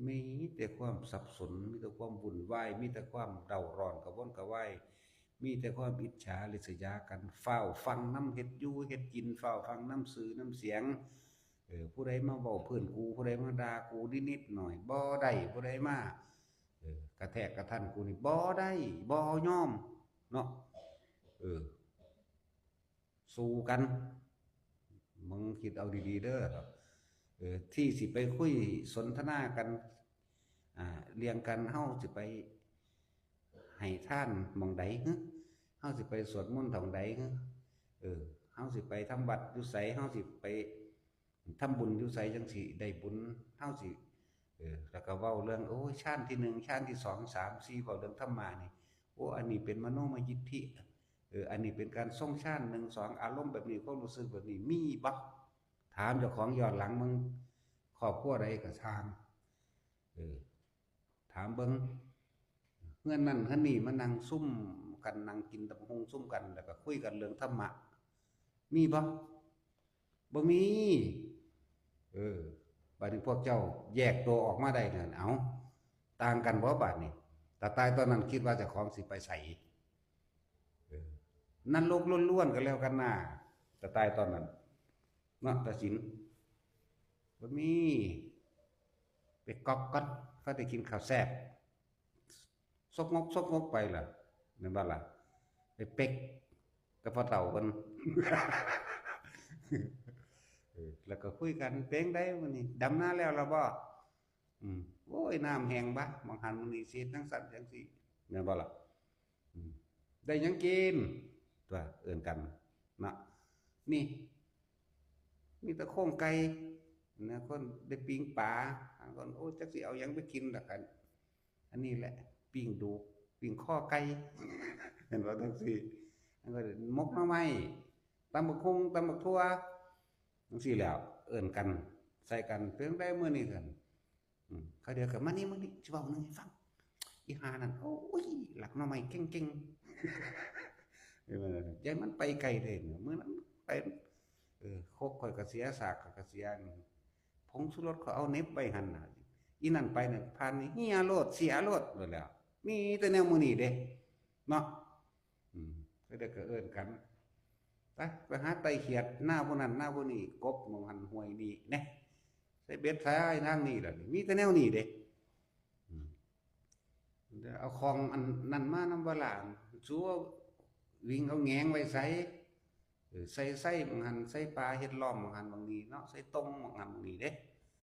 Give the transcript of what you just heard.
มีแต่ความสับสนมีแต่ความวุ่นวายมีแต่ความเร่าร้อนกระวนกระวายมีแต่ความอิจฉาริษยากันเฝ้าฟังน้ำเฮ็ดอยู่เฮ็ดกินเฝ้าฟังน้ำสื่อน้ำเสียงผู้ใดมาเว้าเพื่อนกูผู้ใดมาด่ากูนิดๆหน่อยบ่ได้ผู้ใดมากระแทกกระทันกูนี่บ่ได้บ่ยอมเนาะเออสู้กันมึงคิดเอาดีๆเด้อที่สิไปคุยสนทนากันเรียงกันเฮาสิไปให้ท่านหม่องใดฮึเฮาสิไปสวดมนต์หม่องใดฮึเฮาสิไปทำบัตรอยู่ไสเฮาสิไปทำบุญอยู่ไสจังสิได้บุญเฮาสิแล้วก็เว้าเรื่องโอ้ยชาติที่1ชาติที่2 3 4เว้าเรื่องธรรมะนี่โอ้อันนี้เป็นมโนมยิทธิอันนี้เป็นการทรงชาติ1 2อารมณ์แบบนี้ความรู้สึกแบบนี้มีบ่ถามเจ้าของย้อนหลังมึงครอบครัวใดก็ช่างถามเบิ่งเฮือนนั่นเฮือนนี่มานั่งซุ่มกันนั่งกินตำบักหุ่งซุ่มกันแล้วก็คุยกันเรื่องธรรมะมีบ่บ่มีบัดนี้พวกเจ้าแยกตัวออกมาได้นั่นเอาต่างกันบ่บัดนี้แต่ตายตอนนั้นคิดว่าเจ้าของสิไปไสนั่นโลกล้วนๆกันแล้วกันน่ะแต่ตายตอนนั้นเนาะตัดสินบ่มีไปก๊อกกันเขาได้กินข้าวแซ่บซกงกไปล่ะนั่นบ่ล่ะไปเป็กกับพ่อเฒ่ากันแล้วก็คุยกันเพลงได้มื้อนี้ดำนาแล้วล่ะบ่โอ้ยน้ำแห้งบ่บางหันมื้อนี้สิทั้งสั่นจังซี่แม่นบ่ล่ะได้หยังกินตัวเอิ้นกันเนาะนี่มีแต่โครงไก่นะคนได้ปิ้งปลาคนโอ้จักสิเอาหยังไปกินล่ะกันอันนี้แหละปิ้งดูปิ้งข้อไก่เห็นว่าจังซี่อันก็มกหน่อไม้ตำบักหุ่งตำบักทั่วจังซี่แล้วเอิ้นกันใส่กันเพิ่งได้มื้อนี้กันเขาเดียวกับมานี่สิเว้าหนึงให้ฟังอีห่านั่นโอ้ยหลักหน่อไม้เก่งๆยายมันไปไกลเด้มื้อนั้นไปโคกข่อยก็เสียสากก็เสียผงชูรสเขาเอาเน็บไปหั่นน่ะอีนั่นไปนั่นผ่านนี่เฮียโลดเสียโลดโลดแล้วมีแต่แนวมื้อนี้เด้เนาะก็ได้ก็เอิ้นกันไปหาไตเขียดหน้าผู้นั้นหน้าผู้นี้กบมองหันห้วยนี่แน่ใส่เบ็ดสายทางนี้ล่ะมีแต่แนวนี้เด้เอาของอันนั้นมานำบ่ล่ะซัววิ่งเอาแหงไว้ใส่ใส่มองหันใส่ปลาเฮ็ดล้อมมองหันบางนี้เนาะใส่ต้มมองหันบางนี้เด้